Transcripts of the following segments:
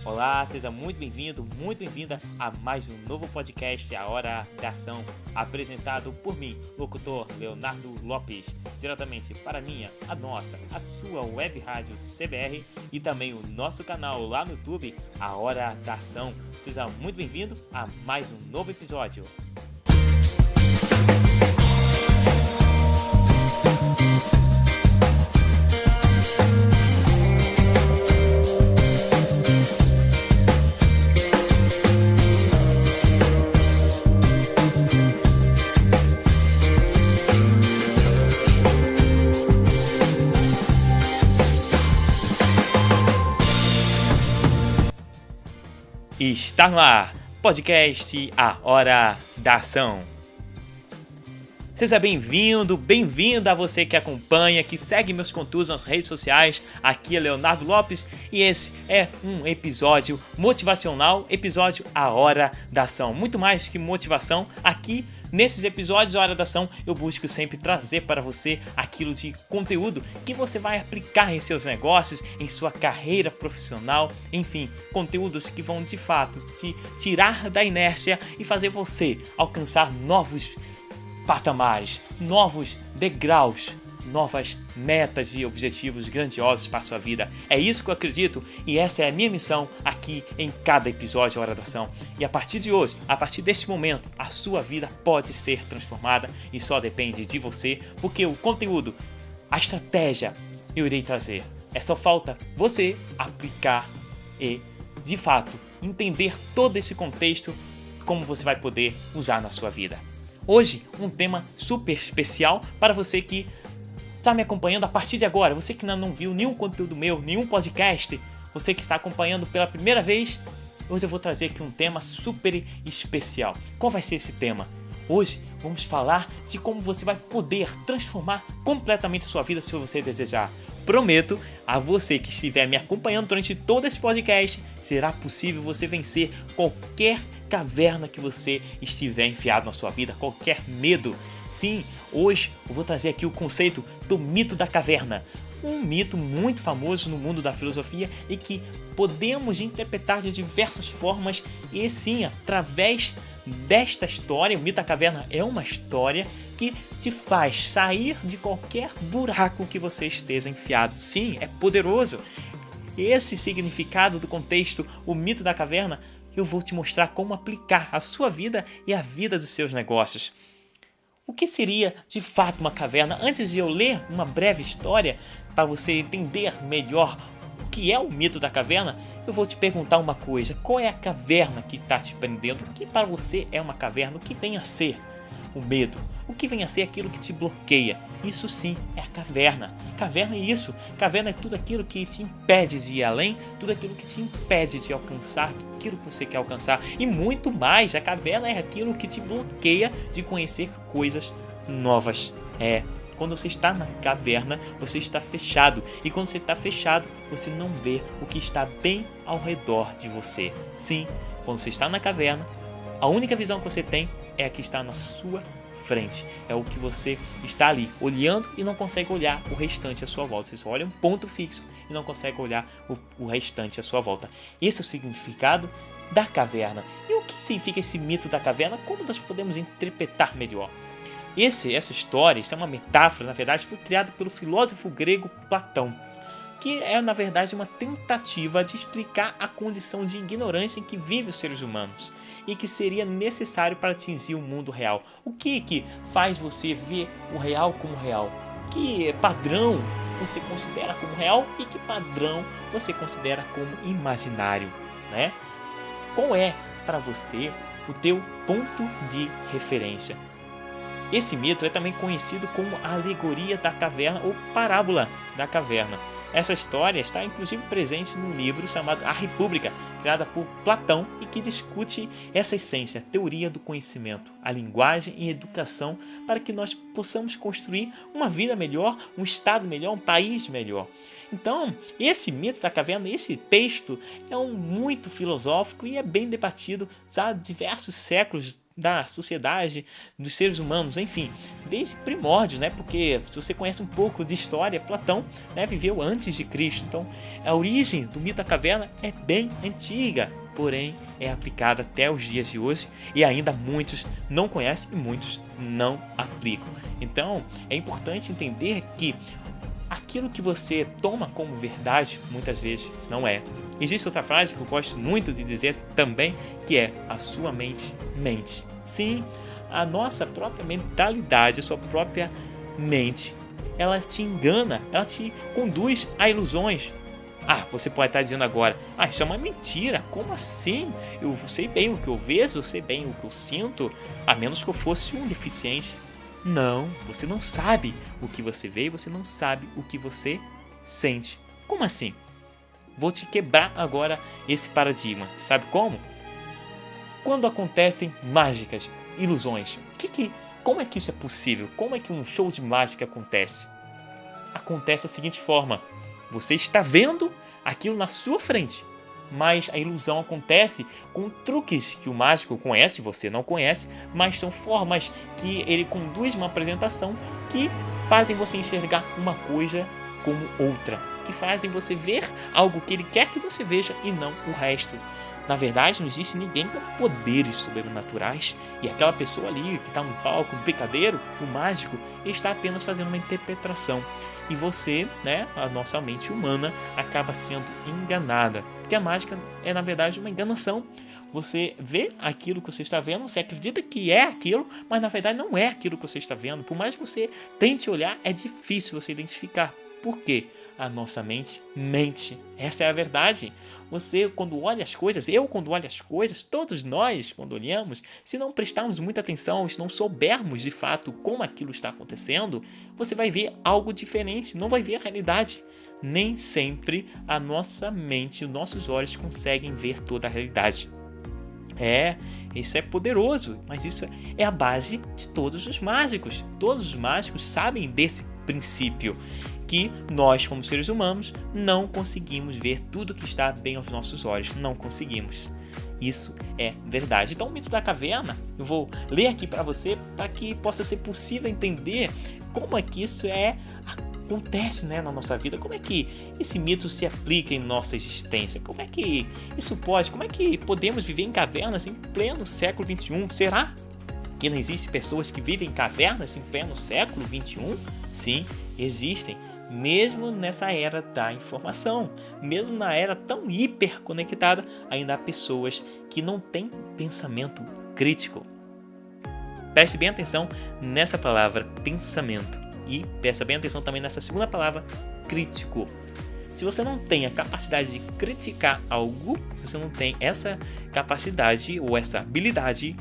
Olá, seja muito bem-vindo, muito bem-vinda a mais um novo podcast, A Hora da Ação, apresentado por mim, locutor Leonardo Lopes, diretamente para a sua web rádio CBR e também o nosso canal lá no YouTube, A Hora da Ação. Seja muito bem-vindo a mais um novo episódio. Está no ar, podcast A Hora da Ação. Seja bem-vindo, bem-vinda a você que acompanha, que segue meus conteúdos nas redes sociais. Aqui é Leonardo Lopes e esse é um episódio motivacional, episódio A Hora da Ação. Muito mais que motivação, aqui nesses episódios A Hora da Ação eu busco sempre trazer para você aquilo de conteúdo que você vai aplicar em seus negócios, em sua carreira profissional, enfim, conteúdos que vão de fato te tirar da inércia e fazer você alcançar novos patamares, novos degraus, novas metas e objetivos grandiosos para a sua vida. É isso que eu acredito e essa é a minha missão aqui em cada episódio da Hora da Ação. E a partir de hoje, a partir deste momento, a sua vida pode ser transformada e só depende de você, porque o conteúdo, a estratégia eu irei trazer. É só falta você aplicar e, de fato, entender todo esse contexto, como você vai poder usar na sua vida. Hoje, um tema super especial para você que está me acompanhando a partir de agora. Você que ainda não viu nenhum conteúdo meu, nenhum podcast, você que está acompanhando pela primeira vez, hoje eu vou trazer aqui um tema super especial. Qual vai ser esse tema? Hoje vamos falar de como você vai poder transformar completamente a sua vida se você desejar. Prometo a você que estiver me acompanhando durante todo esse podcast, será possível você vencer qualquer caverna que você estiver enfiado na sua vida, qualquer medo. Sim, hoje eu vou trazer aqui o conceito do mito da caverna. Um mito muito famoso no mundo da filosofia e que podemos interpretar de diversas formas. E sim, através desta história, o mito da caverna é uma história que te faz sair de qualquer buraco que você esteja enfiado. Sim, é poderoso. Esse significado do contexto, o mito da caverna, eu vou te mostrar como aplicar a sua vida e a vida dos seus negócios. O que seria de fato uma caverna? Antes de eu ler uma breve história para você entender melhor o que é o mito da caverna, eu vou te perguntar uma coisa: qual é a caverna que está te prendendo? O que para você é uma caverna? O que vem a ser o medo? O que vem a ser aquilo que te bloqueia? Isso sim é a caverna. Caverna é isso. Caverna é tudo aquilo que te impede de ir além, tudo aquilo que te impede de alcançar aquilo que você quer alcançar e muito mais. A caverna é aquilo que te bloqueia de conhecer coisas novas. Quando você está na caverna, você está fechado. E quando você está fechado, você não vê o que está bem ao redor de você. Sim, quando você está na caverna, a única visão que você tem é a que está na sua frente. É o que você está ali olhando e não consegue olhar o restante à sua volta. Você só olha um ponto fixo e não consegue olhar o restante à sua volta. Esse é o significado da caverna. E o que significa esse mito da caverna? Como nós podemos interpretar melhor? Essa história, isso é uma metáfora, na verdade, foi criada pelo filósofo grego Platão, que é, na verdade, uma tentativa de explicar a condição de ignorância em que vivem os seres humanos e que seria necessário para atingir o mundo real. O que faz você ver o real como real? Que padrão você considera como real e que padrão você considera como imaginário, né? Qual é, para você, o teu ponto de referência? Esse mito é também conhecido como a alegoria da caverna ou parábola da caverna. Essa história está inclusive presente no livro chamado A República, criada por Platão e que discute essa essência, a teoria do conhecimento. a linguagem e a educação para que nós possamos construir uma vida melhor, um estado melhor, um país melhor. Então, esse mito da caverna, esse texto é muito filosófico e é bem debatido há diversos séculos da sociedade, dos seres humanos, enfim, desde primórdios, né? Porque se você conhece um pouco de história, Platão, né, viveu antes de Cristo. Então, a origem do mito da caverna é bem antiga, porém é aplicada até os dias de hoje e ainda muitos não conhecem e muitos não aplicam. Então, é importante entender que aquilo que você toma como verdade, muitas vezes não é. Existe outra frase que eu gosto muito de dizer também, que é: a sua mente mente. Sim, a nossa própria mentalidade, a sua própria mente, ela te engana, ela te conduz a ilusões. Você pode estar dizendo agora: isso é uma mentira, como assim? Eu sei bem o que eu vejo, eu sei bem o que eu sinto, a menos que eu fosse um deficiente. Não, você não sabe o que você vê e você não sabe o que você sente. Como assim? Vou te quebrar agora esse paradigma. Sabe como? Quando acontecem mágicas, ilusões, como é que isso é possível? Como é que um show de mágica acontece? Acontece da seguinte forma: você está vendo aquilo na sua frente, mas a ilusão acontece com truques que o mágico conhece, você não conhece, mas são formas que ele conduz uma apresentação que fazem você enxergar uma coisa como outra, que fazem você ver algo que ele quer que você veja e não o resto. Na verdade, não existe ninguém com poderes sobrenaturais e aquela pessoa ali que está no palco, no picadeiro, o mágico, ele está apenas fazendo uma interpretação. E você, a nossa mente humana, acaba sendo enganada. Porque a mágica é, na verdade, uma enganação. Você vê aquilo que você está vendo, você acredita que é aquilo, mas na verdade não é aquilo que você está vendo. Por mais que você tente olhar, é difícil você identificar. Por quê? A nossa mente mente. Essa é a verdade. Você, quando olha as coisas, quando olho as coisas, todos nós, quando olhamos, se não prestarmos muita atenção, se não soubermos de fato como aquilo está acontecendo, você vai ver algo diferente, não vai ver a realidade. Nem sempre a nossa mente, os nossos olhos conseguem ver toda a realidade. Isso é poderoso, mas isso é a base de todos os mágicos. Todos os mágicos sabem desse princípio, que nós, como seres humanos, não conseguimos ver tudo que está bem aos nossos olhos. Não conseguimos. Isso é verdade. Então, o mito da caverna, eu vou ler aqui para você, para que possa ser possível entender como é que isso acontece na nossa vida, como é que esse mito se aplica em nossa existência, como é que podemos viver em cavernas em pleno século XXI? Será que não existem pessoas que vivem em cavernas em pleno século XXI? Sim, existem. Mesmo nessa era da informação, mesmo na era tão hiperconectada, ainda há pessoas que não têm pensamento crítico. Preste bem atenção nessa palavra, pensamento, e preste bem atenção também nessa segunda palavra, crítico. Se você não tem a capacidade de criticar algo, se você não tem essa capacidade ou essa habilidade,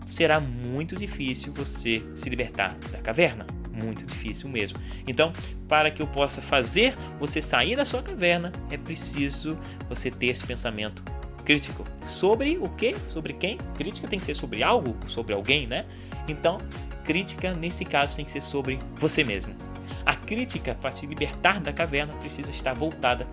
será muito difícil você se libertar da caverna. Muito difícil mesmo. Então, para que eu possa fazer você sair da sua caverna, é preciso você ter esse pensamento crítico. Sobre o quê? Sobre quem? Crítica tem que ser sobre algo, sobre alguém, né? Então, crítica nesse caso tem que ser sobre você mesmo. A crítica para se libertar da caverna precisa estar voltada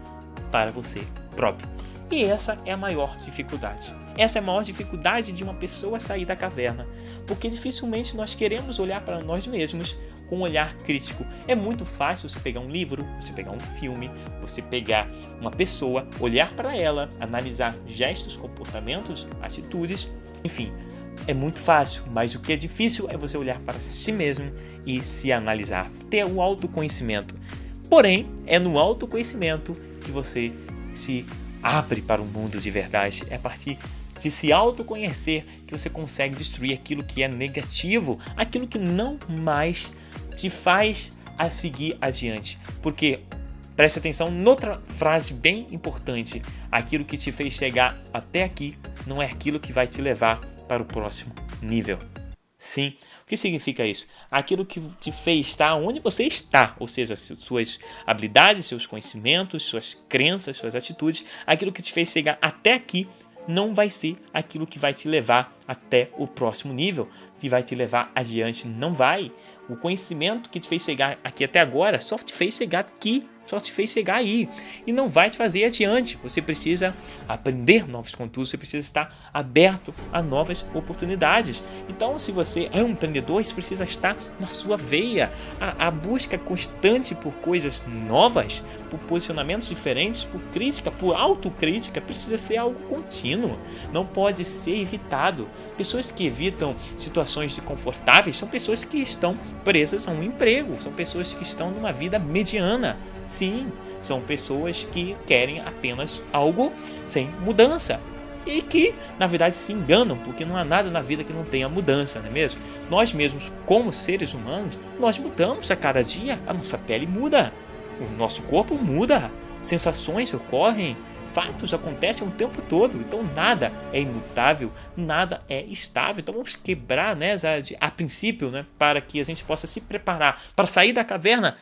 para você próprio. E essa é a maior dificuldade. Essa é a maior dificuldade de uma pessoa sair da caverna, porque dificilmente nós queremos olhar para nós mesmos com um olhar crítico. É muito fácil você pegar um livro, você pegar um filme, você pegar uma pessoa, olhar para ela, analisar gestos, comportamentos, atitudes, enfim. É muito fácil, mas o que é difícil é você olhar para si mesmo e se analisar, ter o autoconhecimento. Porém, é no autoconhecimento que você se abre para o mundo de verdade. É a partir de se autoconhecer que você consegue destruir aquilo que é negativo, aquilo que não mais te faz a seguir adiante. Porque, preste atenção noutra frase bem importante: aquilo que te fez chegar até aqui não é aquilo que vai te levar para o próximo nível. Sim, o que significa isso? Aquilo que te fez estar onde você está, ou seja, suas habilidades, seus conhecimentos, suas crenças, suas atitudes, aquilo que te fez chegar até aqui não vai ser aquilo que vai te levar até o próximo nível, que vai te levar adiante. Não vai. O conhecimento que te fez chegar aqui até agora só te fez chegar aqui, só te fez chegar aí e não vai te fazer adiante. Você precisa aprender novos conteúdos, você precisa estar aberto a novas oportunidades. Então, se você é um empreendedor, isso precisa estar na sua veia. A busca constante por coisas novas, por posicionamentos diferentes, por crítica, por autocrítica, precisa ser algo contínuo. Não pode ser evitado. Pessoas que evitam situações desconfortáveis são pessoas que estão presas a um emprego, são pessoas que estão numa vida mediana. Sim, são pessoas que querem apenas algo sem mudança e que, na verdade, se enganam, porque não há nada na vida que não tenha mudança, não é mesmo? Nós mesmos, como seres humanos, nós mudamos a cada dia, a nossa pele muda, o nosso corpo muda, sensações ocorrem, fatos acontecem o tempo todo, então nada é imutável, nada é estável. Então vamos quebrar, né, a princípio, né, para que a gente possa se preparar para sair da caverna,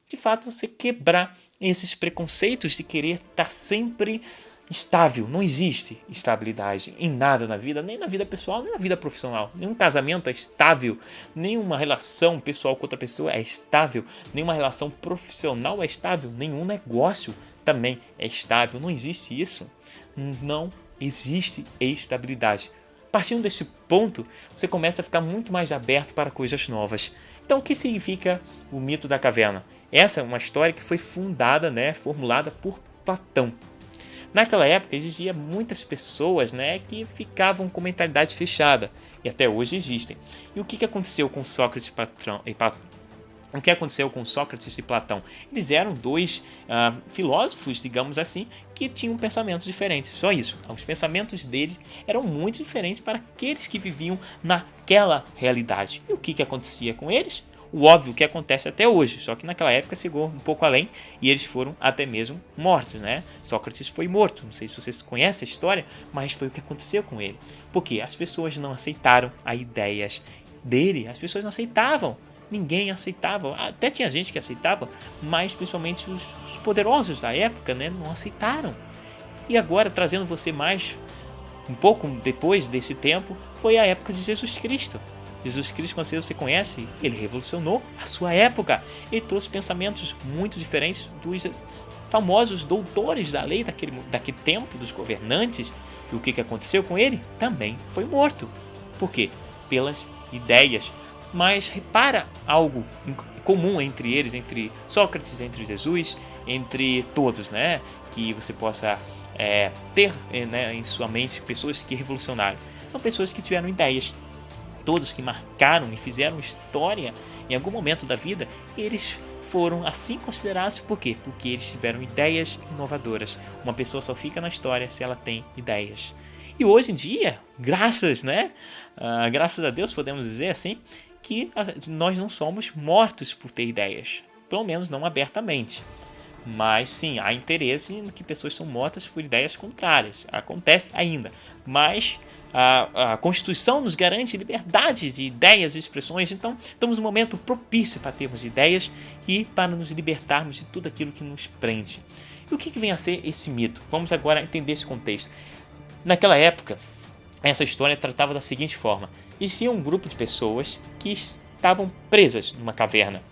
de fato você quebrar esses preconceitos de querer estar sempre estável. Não existe estabilidade em nada na vida, nem na vida pessoal, nem na vida profissional. Nenhum casamento é estável, nenhuma relação pessoal com outra pessoa é estável, nenhuma relação profissional é estável, nenhum negócio também é estável. Não existe isso. Não existe estabilidade. Partindo desse ponto, você começa a ficar muito mais aberto para coisas novas. Então, o que significa o mito da caverna? Essa é uma história que foi fundada, né, formulada por Platão. Naquela época existiam muitas pessoas, né, que ficavam com mentalidade fechada, e até hoje existem. E o que aconteceu com Sócrates e Platão? O que aconteceu com Sócrates e Platão? Eles eram dois filósofos, digamos assim, que tinham pensamentos diferentes. Só isso. Os pensamentos deles eram muito diferentes para aqueles que viviam naquela realidade. E o que acontecia com eles? O óbvio que acontece até hoje, só que naquela época chegou um pouco além e eles foram até mesmo mortos, né? Sócrates foi morto, não sei se vocês conhecem a história, mas foi o que aconteceu com ele. Porque as pessoas não aceitaram as ideias dele, as pessoas não aceitavam. Ninguém aceitava, até tinha gente que aceitava, mas principalmente os poderosos da época, né, não aceitaram. E agora, trazendo você mais um pouco depois desse tempo, foi a época de Jesus Cristo. Jesus Cristo, quando você conhece, ele revolucionou a sua época. Ele trouxe pensamentos muito diferentes dos famosos doutores da lei daquele tempo, dos governantes. E o que aconteceu com ele? Também foi morto. Por quê? Pelas ideias. Mas repara algo comum entre eles, entre Sócrates, entre Jesus, entre todos, né? Que você possa ter, né, em sua mente pessoas que revolucionaram. São pessoas que tiveram ideias. Todos que marcaram e fizeram história em algum momento da vida, eles foram assim considerados. Por quê? Porque eles tiveram ideias inovadoras. Uma pessoa só fica na história se ela tem ideias. E hoje em dia, graças a Deus, podemos dizer assim, que nós não somos mortos por ter ideias, pelo menos não abertamente. Mas sim, há interesse em que pessoas são mortas por ideias contrárias. Acontece ainda. Mas a Constituição nos garante liberdade de ideias e expressões. Então, estamos num momento propício para termos ideias e para nos libertarmos de tudo aquilo que nos prende. E o que vem a ser esse mito? Vamos agora entender esse contexto. Naquela época, essa história tratava da seguinte forma. Existia um grupo de pessoas que estavam presas numa caverna.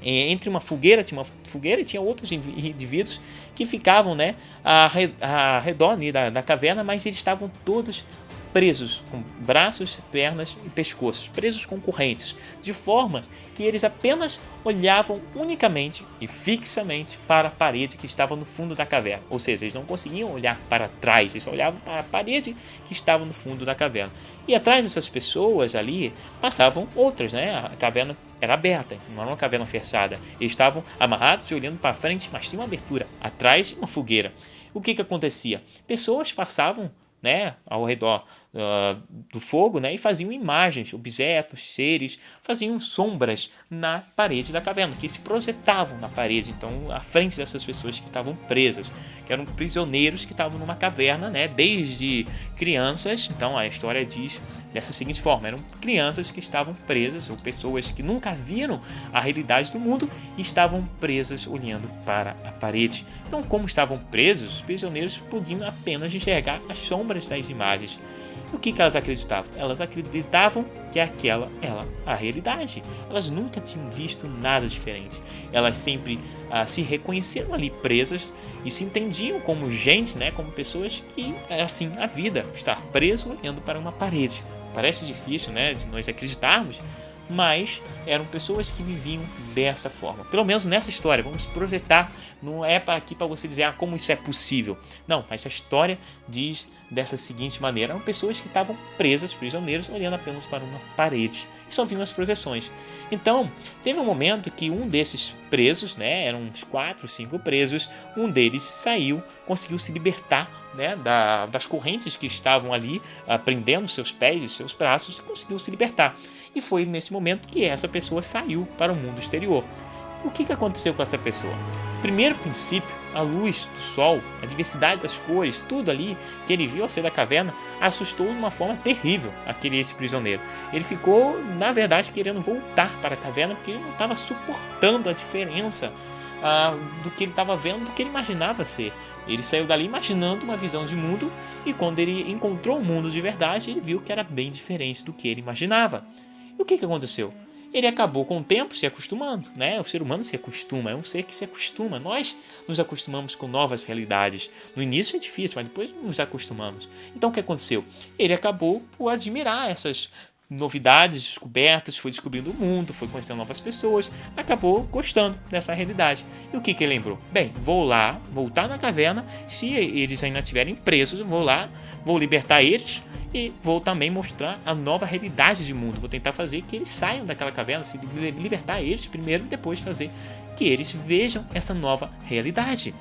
Entre uma fogueira, e tinha outros indivíduos que ficavam, né, ao redor da caverna, mas eles estavam todos presos com braços, pernas e pescoços, presos com correntes, de forma que eles apenas olhavam unicamente e fixamente para a parede que estava no fundo da caverna. Ou seja, eles não conseguiam olhar para trás, eles só olhavam para a parede que estava no fundo da caverna. E atrás dessas pessoas ali passavam outras, né? A caverna era aberta, não era uma caverna fechada. Eles estavam amarrados e olhando para frente, mas tinha uma abertura atrás de uma fogueira. O que acontecia? Pessoas passavam né, ao redor do fogo, né, e faziam imagens, objetos, seres, faziam sombras na parede da caverna, que se projetavam na parede, então à frente dessas pessoas que estavam presas, que eram prisioneiros que estavam numa caverna, né, desde crianças. Então a história diz dessa seguinte forma: eram crianças que estavam presas, ou pessoas que nunca viram a realidade do mundo e estavam presas olhando para a parede. Então, como estavam presos, os prisioneiros podiam apenas enxergar as sombras das imagens. E o que elas acreditavam? Elas acreditavam que aquela era a realidade. Elas nunca tinham visto nada diferente. Elas sempre se reconheceram ali presas e se entendiam como gente, né, como pessoas que era assim a vida, estar preso olhando para uma parede. Parece difícil, né, de nós acreditarmos, mas eram pessoas que viviam dessa forma. Pelo menos nessa história, vamos projetar, não é para aqui para você dizer como isso é possível. Não, mas a história diz dessa seguinte maneira: eram pessoas que estavam presas, prisioneiros, olhando apenas para uma parede e só viam as projeções. Então, teve um momento que um desses presos, né, eram uns 4, 5 presos, um deles saiu, conseguiu se libertar, né, das correntes que estavam ali prendendo seus pés e seus braços, e conseguiu se libertar. E foi nesse momento que essa pessoa saiu para o mundo exterior. O que aconteceu com essa pessoa? Primeiro princípio, a luz do sol, a diversidade das cores, tudo ali que ele viu ao sair da caverna, assustou de uma forma terrível esse prisioneiro. Ele ficou, na verdade, querendo voltar para a caverna porque ele não estava suportando a diferença do que ele estava vendo, do que ele imaginava ser. Ele saiu dali imaginando uma visão de mundo, e quando ele encontrou o mundo de verdade, ele viu que era bem diferente do que ele imaginava. E o que aconteceu? Ele acabou com o tempo se acostumando, né? O ser humano se acostuma, é um ser que se acostuma. Nós nos acostumamos com novas realidades. No início é difícil, mas depois nos acostumamos. Então o que aconteceu? Ele acabou por admirar essas novidades, descobertas, foi descobrindo o mundo, foi conhecendo novas pessoas, acabou gostando dessa realidade. E o que ele lembrou? Bem, vou lá, voltar na caverna, se eles ainda estiverem presos, eu vou lá, vou libertar eles e vou também mostrar a nova realidade de mundo. Vou tentar fazer que eles saiam daquela caverna, se libertar eles primeiro e depois fazer que eles vejam essa nova realidade.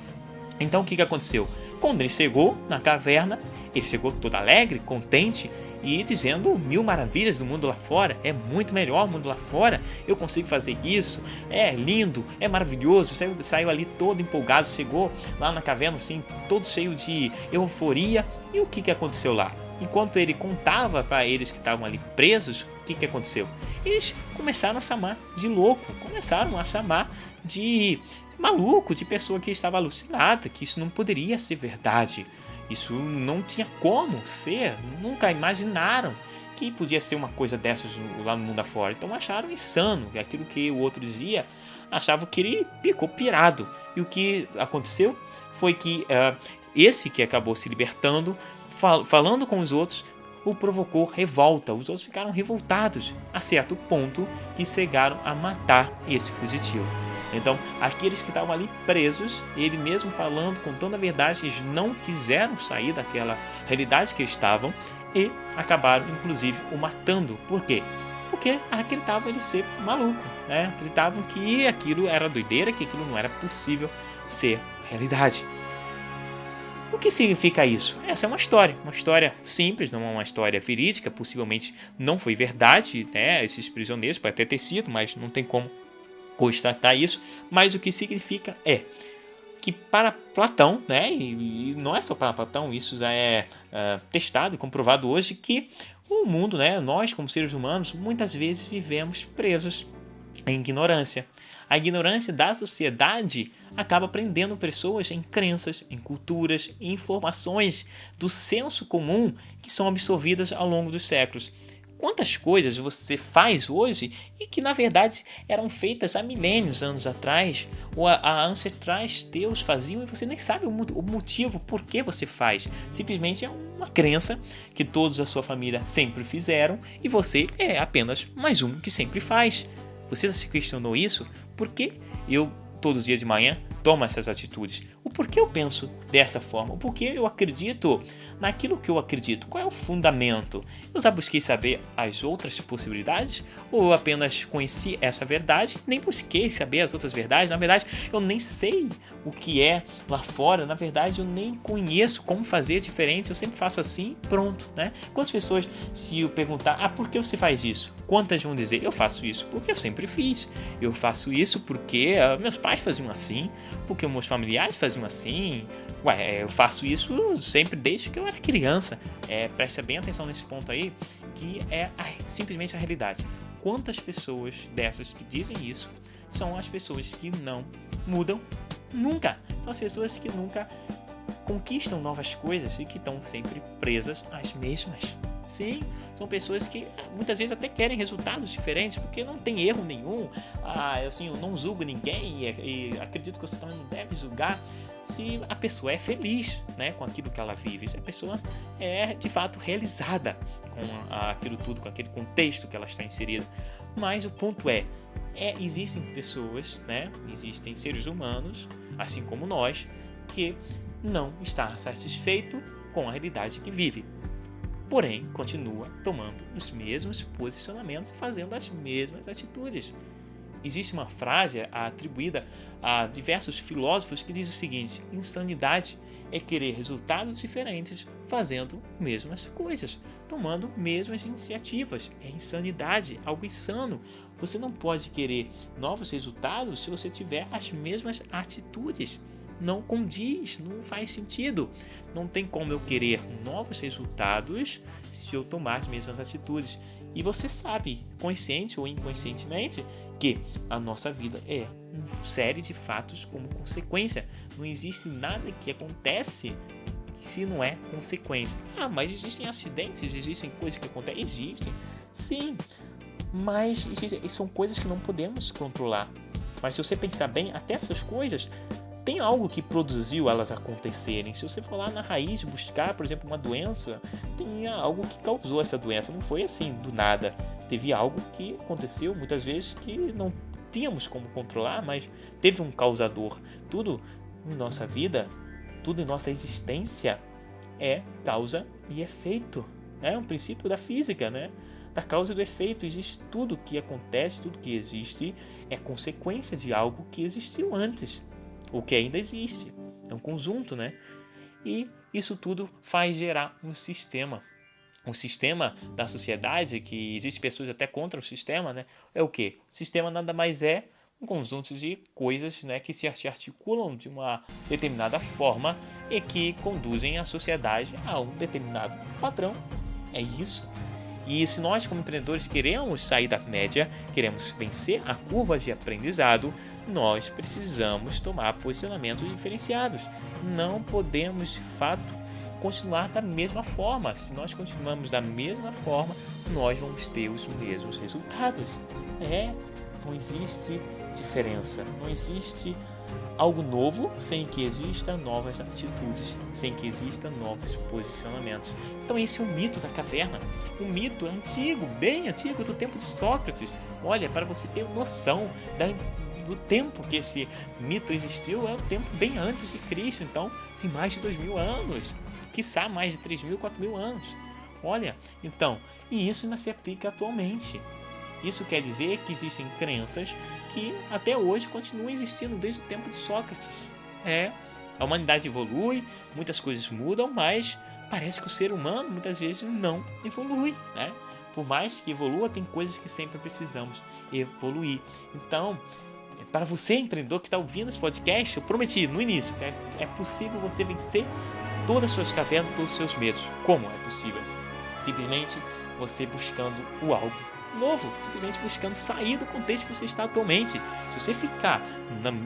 Então o que aconteceu? Quando ele chegou na caverna, ele chegou todo alegre, contente e dizendo 1000 maravilhas do mundo lá fora. É muito melhor o mundo lá fora, eu consigo fazer isso, é lindo, é maravilhoso. Saiu ali todo empolgado, chegou lá na caverna assim, todo cheio de euforia. E o que aconteceu lá? Enquanto ele contava para eles que estavam ali presos, o que aconteceu? Eles começaram a chamar de louco, começaram a chamar de maluco, de pessoa que estava alucinada, que isso não poderia ser verdade, isso não tinha como ser, nunca imaginaram que podia ser uma coisa dessas lá no mundo afora. Então acharam insano, aquilo que o outro dizia, achavam que ele ficou pirado. E o que aconteceu foi que esse que acabou se libertando, falando com os outros, o provocou revolta. Os outros ficaram revoltados, a certo ponto que chegaram a matar esse fugitivo. Então, aqueles que estavam ali presos, ele mesmo falando, contando a verdade, eles não quiseram sair daquela realidade que eles estavam e acabaram, inclusive, o matando. Por quê? Porque acreditavam ele ser maluco, né? Acreditavam que aquilo era doideira, que aquilo não era possível ser realidade. O que significa isso? Essa é uma história simples, não é uma história verídica, possivelmente não foi verdade, né? Esses prisioneiros, pode até ter sido, mas não tem como constatar isso. Mas o que significa é que para Platão, né, e não é só para Platão, isso já é testado e comprovado hoje, que o mundo, né, nós como seres humanos, muitas vezes vivemos presos em ignorância. A ignorância da sociedade acaba prendendo pessoas em crenças, em culturas, em informações do senso comum que são absorvidas ao longo dos séculos. Quantas coisas você faz hoje e que na verdade eram feitas há milênios, anos atrás, ou há ancestrais teus faziam e você nem sabe o motivo por que você faz. Simplesmente é uma crença que todos da sua família sempre fizeram e você é apenas mais um que sempre faz. Você já se questionou isso? Por que eu, todos os dias de manhã, toma essas atitudes. O porquê eu penso dessa forma? O porquê eu acredito naquilo que eu acredito? Qual é o fundamento? Eu já busquei saber as outras possibilidades? Ou eu apenas conheci essa verdade? Nem busquei saber as outras verdades. Na verdade, eu nem sei o que é lá fora. Na verdade, eu nem conheço como fazer diferente. Eu sempre faço assim, pronto, né? Quantas pessoas, se eu perguntar, por que você faz isso? Quantas vão dizer, eu faço isso porque eu sempre fiz. Eu faço isso porque meus pais faziam assim, porque meus familiares faziam assim. Eu faço isso sempre desde que eu era criança. Presta bem atenção nesse ponto aí, que é simplesmente a realidade. Quantas pessoas dessas que dizem isso são as pessoas que não mudam nunca? São as pessoas que nunca conquistam novas coisas e que estão sempre presas às mesmas. Sim, são pessoas que muitas vezes até querem resultados diferentes, porque não tem erro nenhum. Eu não julgo ninguém e acredito que você também não deve julgar se a pessoa é feliz, né, com aquilo que ela vive, se a pessoa é de fato realizada com aquilo tudo, com aquele contexto que ela está inserida. Mas o ponto existem pessoas, né, existem seres humanos, assim como nós, que não está satisfeito com a realidade que vive. Porém, continua tomando os mesmos posicionamentos e fazendo as mesmas atitudes. Existe uma frase atribuída a diversos filósofos que diz o seguinte: insanidade é querer resultados diferentes fazendo mesmas coisas, tomando mesmas iniciativas. É insanidade, algo insano. Você não pode querer novos resultados se você tiver as mesmas atitudes. Não condiz, não faz sentido. Não tem como eu querer novos resultados se eu tomar as mesmas atitudes. E você sabe, consciente ou inconscientemente, que a nossa vida é uma série de fatos como consequência. Não existe nada que acontece se não é consequência. Mas existem acidentes, existem coisas que acontecem. Existem, sim, mas são coisas que não podemos controlar. Mas se você pensar bem, até essas coisas tem algo que produziu elas acontecerem. Se você for lá na raiz buscar, por exemplo, uma doença, tem algo que causou essa doença. Não foi assim do nada. Teve algo que aconteceu muitas vezes que não tínhamos como controlar, mas teve um causador. Tudo em nossa vida, tudo em nossa existência é causa e efeito. É um princípio da física, né? Da causa e do efeito. Existe tudo que acontece, tudo que existe é consequência de algo que existiu antes. O que ainda existe, é um conjunto, né? E isso tudo faz gerar um sistema. Um sistema da sociedade, que existe pessoas até contra o sistema, né? É o quê? O sistema nada mais é um conjunto de coisas, né, que se articulam de uma determinada forma e que conduzem a sociedade a um determinado padrão. É isso. E se nós, como empreendedores, queremos sair da média, queremos vencer a curva de aprendizado, nós precisamos tomar posicionamentos diferenciados. Não podemos, de fato, continuar da mesma forma. Se nós continuamos da mesma forma, nós vamos ter os mesmos resultados. Não existe diferença, não existe algo novo sem que exista novas atitudes, sem que existam novos posicionamentos. Então esse é o mito da caverna, um mito antigo, bem antigo, do tempo de Sócrates. Olha, para você ter noção do tempo que esse mito existiu, é o tempo bem antes de Cristo, então tem mais de 2000 anos, quiçá mais de 3000, 4000 anos. Olha, então, e isso ainda se aplica atualmente. Isso quer dizer que existem crenças que até hoje continuam existindo desde o tempo de Sócrates. A humanidade evolui, muitas coisas mudam, mas parece que o ser humano muitas vezes não evolui, né? Por mais que evolua, tem coisas que sempre precisamos evoluir. Então, para você, empreendedor que está ouvindo esse podcast, eu prometi no início que é possível você vencer todas as suas cavernas, todos os seus medos. Como é possível? Simplesmente você buscando o algo novo, simplesmente buscando sair do contexto que você está atualmente. Se você ficar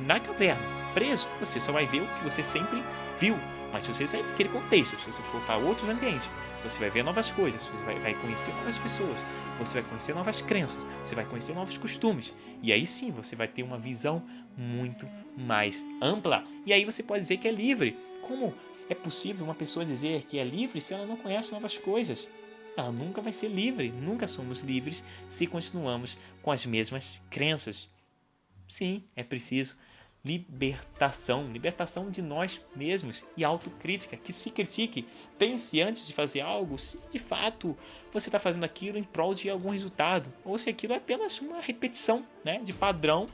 na caverna, preso, você só vai ver o que você sempre viu. Mas se você sair daquele contexto, se você for para outros ambientes, você vai ver novas coisas, você vai conhecer novas pessoas, você vai conhecer novas crenças, você vai conhecer novos costumes. E aí sim, você vai ter uma visão muito mais ampla. E aí você pode dizer que é livre. Como é possível uma pessoa dizer que é livre se ela não conhece novas coisas? Ela nunca vai ser livre, nunca somos livres se continuamos com as mesmas crenças. Sim, é preciso libertação de nós mesmos e autocrítica, que se critique, pense antes de fazer algo, se de fato você está fazendo aquilo em prol de algum resultado, ou se aquilo é apenas uma repetição, né, de padrão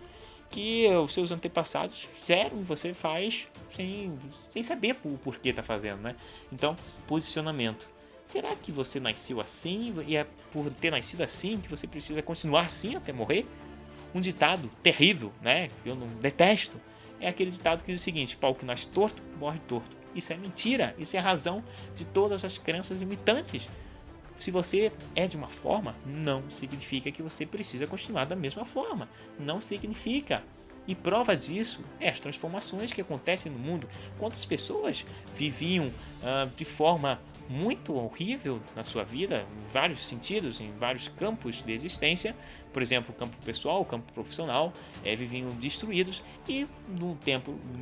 que os seus antepassados fizeram e você faz sem saber o porquê está fazendo, né? Então, posicionamento. Será que você nasceu assim e é por ter nascido assim que você precisa continuar assim até morrer? Um ditado terrível, né, que eu não detesto, é aquele ditado que diz o seguinte: pau que nasce torto, morre torto. Isso é mentira, isso é a razão de todas as crenças limitantes. Se você é de uma forma, não significa que você precisa continuar da mesma forma. Não significa. E prova disso é as transformações que acontecem no mundo. Quantas pessoas viviam de forma muito horrível na sua vida, em vários sentidos, em vários campos de existência, por exemplo, o campo pessoal, o campo profissional, viviam destruídos e no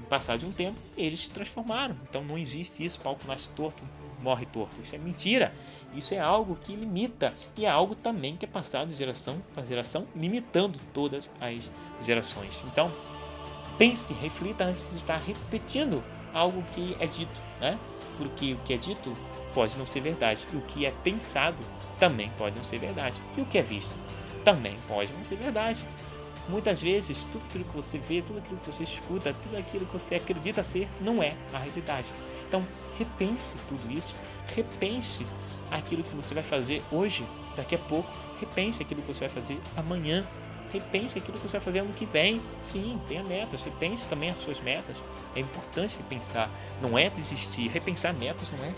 passar de um tempo, eles se transformaram. Então não existe isso, pau que nasce torto, morre torto. Isso é mentira. Isso é algo que limita e é algo também que é passado de geração para geração, limitando todas as gerações. Então, pense, reflita antes de estar repetindo algo que é dito, né? Porque o que é dito pode não ser verdade, e o que é pensado também pode não ser verdade, e o que é visto também pode não ser verdade. Muitas vezes, tudo aquilo que você vê, tudo aquilo que você escuta, tudo aquilo que você acredita ser, não é a realidade. Então, repense tudo isso, repense aquilo que você vai fazer hoje, daqui a pouco, repense aquilo que você vai fazer amanhã, repense aquilo que você vai fazer ano que vem. Sim, tenha metas, repense também as suas metas. É importante repensar, não é desistir. Repensar metas não é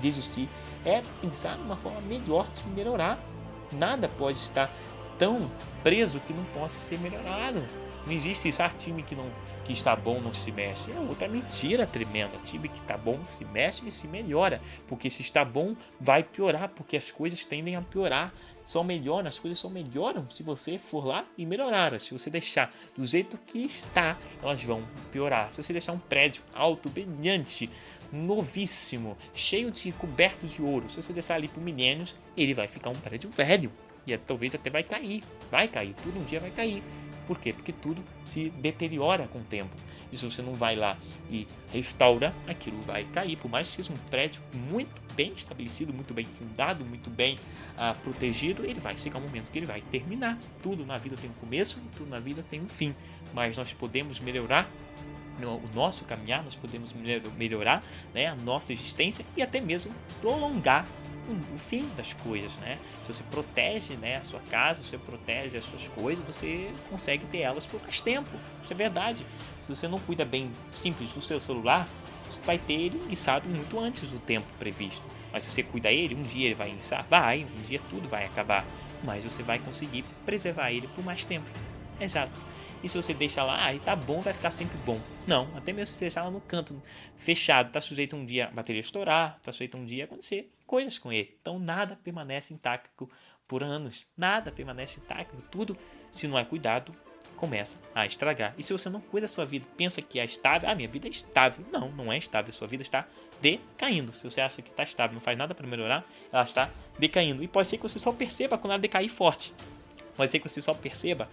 desistir, é pensar numa forma melhor de melhorar. Nada pode estar tão preso que não possa ser melhorado. Não existe isso, time que está bom não se mexe. É outra mentira tremenda. Time que está bom se mexe e se melhora, porque se está bom vai piorar, porque as coisas tendem a piorar. Só melhoram, as coisas só melhoram se você for lá e melhorar. Se você deixar do jeito que está, elas vão piorar. Se você deixar um prédio alto, brilhante, novíssimo, cheio de coberto de ouro, se você deixar ali por milênios, ele vai ficar um prédio velho e talvez até vai cair, tudo um dia vai cair. Por quê? Porque tudo se deteriora com o tempo. E se você não vai lá e restaura, aquilo vai cair. Por mais que seja um prédio muito bem estabelecido, muito bem fundado, muito bem protegido, ele vai chegar um momento que ele vai terminar. Tudo na vida tem um começo, tudo na vida tem um fim. Mas nós podemos melhorar o nosso caminhar, nós podemos melhorar, né, a nossa existência e até mesmo prolongar o fim das coisas, né? Se você protege, né, a sua casa, se você protege as suas coisas, você consegue ter elas por mais tempo. Isso é verdade. Se você não cuida bem, simples, do seu celular, você vai ter ele enguiçado muito antes do tempo previsto. Mas se você cuida ele, um dia ele vai enguiçar? Vai, um dia tudo vai acabar. Mas você vai conseguir preservar ele por mais tempo. Exato. E se você deixa lá, ele tá bom, vai ficar sempre bom. Não, até mesmo se você deixar lá no canto, fechado, tá sujeito um dia a bateria estourar, tá sujeito um dia a acontecer coisas com ele. Então nada permanece intacto por anos, nada permanece intacto. Tudo, se não é cuidado, começa a estragar. E se você não cuida da sua vida, pensa que é estável, minha vida é estável. Não, não é estável, sua vida está decaindo. Se você acha que está estável, não faz nada para melhorar, ela está decaindo. E pode ser que você só perceba quando ela decair forte. Pode ser que você só perceba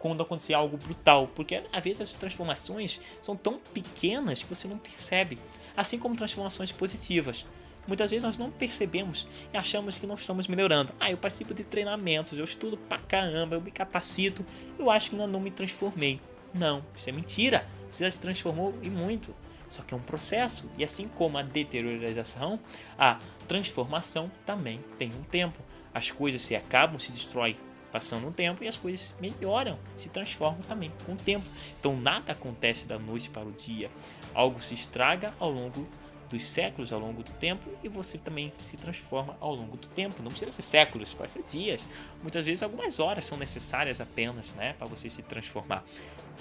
quando acontecer algo brutal, porque às vezes as transformações são tão pequenas que você não percebe, assim como transformações positivas. Muitas vezes nós não percebemos e achamos que não estamos melhorando. Eu participo de treinamentos, eu estudo pra caramba, eu me capacito, eu acho que ainda não me transformei. Não, isso é mentira, você já se transformou e muito. Só que é um processo, e assim como a deteriorização, a transformação também tem um tempo. As coisas se acabam, se destroem passando um tempo e as coisas melhoram, se transformam também com o tempo. Então nada acontece da noite para o dia, algo se estraga ao longo dos séculos, ao longo do tempo, e você também se transforma ao longo do tempo. Não precisa ser séculos, pode ser dias, muitas vezes algumas horas são necessárias apenas, né, para você se transformar.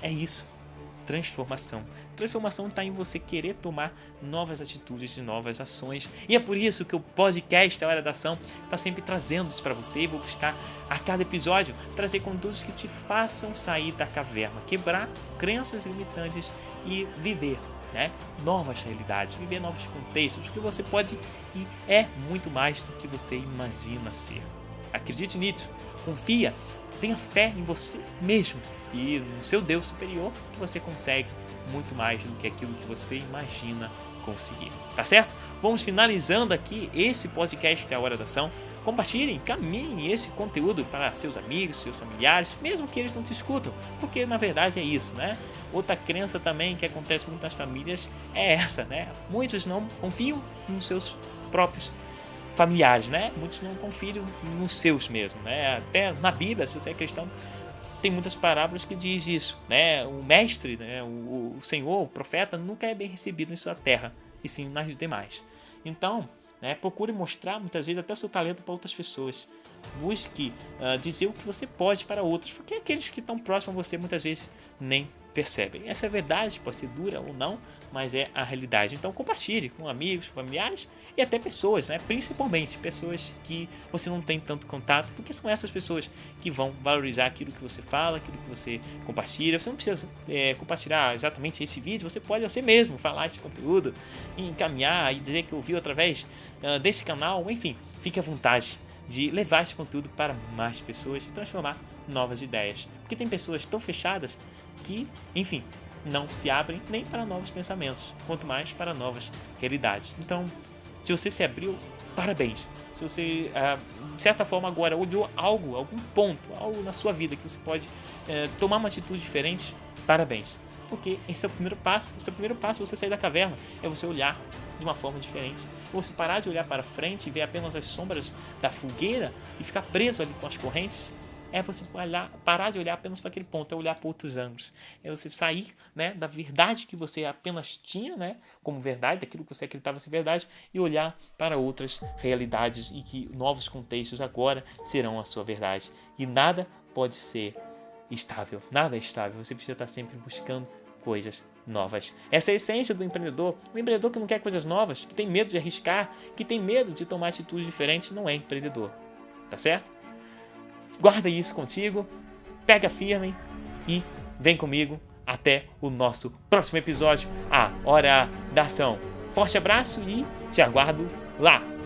É isso. Transformação. Transformação está em você querer tomar novas atitudes e novas ações. E é por isso que o podcast A Hora da Ação está sempre trazendo isso para você. E vou buscar a cada episódio trazer conteúdos que te façam sair da caverna, quebrar crenças limitantes e viver, né, novas realidades, viver novos contextos, porque você pode e é muito mais do que você imagina ser. Acredite nisso, confia, tenha fé em você mesmo e no seu Deus superior, que você consegue muito mais do que aquilo que você imagina conseguir, tá certo? Vamos finalizando aqui esse podcast A Hora da Ação. Compartilhem, encaminhem esse conteúdo para seus amigos, seus familiares, mesmo que eles não te escutam, porque na verdade é isso, né? Outra crença também que acontece muito nas famílias é essa, né? Muitos não confiam nos seus próprios familiares, né? Muitos não confiam nos seus mesmo, né? Até na Bíblia, se você é cristão, tem muitas parábolas que diz isso, né? O mestre, né? o Senhor, o profeta, nunca é bem recebido em sua terra, e sim nas demais. Então, né, procure mostrar muitas vezes até o seu talento para outras pessoas. Busque dizer o que você pode para outros, porque aqueles que estão próximos a você muitas vezes nem percebem. Essa é a verdade, pode ser dura ou não, mas é a realidade. Então compartilhe com amigos, familiares e até pessoas, né? Principalmente pessoas que você não tem tanto contato, porque são essas pessoas que vão valorizar aquilo que você fala, aquilo que você compartilha. Você não precisa compartilhar exatamente esse vídeo, você pode você mesmo falar esse conteúdo, encaminhar e dizer que ouviu através desse canal. Enfim, fique à vontade de levar esse conteúdo para mais pessoas e transformar novas ideias, porque tem pessoas tão fechadas que, enfim, não se abrem nem para novos pensamentos, quanto mais para novas realidades. Então, se você se abriu, parabéns. Se você, de certa forma, agora olhou algo, algum ponto, algo na sua vida que você pode tomar uma atitude diferente, parabéns. Porque esse é o primeiro passo. Esse é o primeiro passo, você sair da caverna, é você olhar de uma forma diferente. Ou você parar de olhar para frente e ver apenas as sombras da fogueira e ficar preso ali com as correntes. É você parar de olhar apenas para aquele ponto, é olhar para outros ângulos. É você sair, né, da verdade que você apenas tinha, né, como verdade, daquilo que você acreditava ser verdade, e olhar para outras realidades e que novos contextos agora serão a sua verdade. E nada pode ser estável, nada é estável. Você precisa estar sempre buscando coisas novas. Essa é a essência do empreendedor. O empreendedor que não quer coisas novas, que tem medo de arriscar, que tem medo de tomar atitudes diferentes, não é empreendedor. Tá certo? Guarda isso contigo, pega firme e vem comigo até o nosso próximo episódio, A Hora da Ação. Forte abraço e te aguardo lá!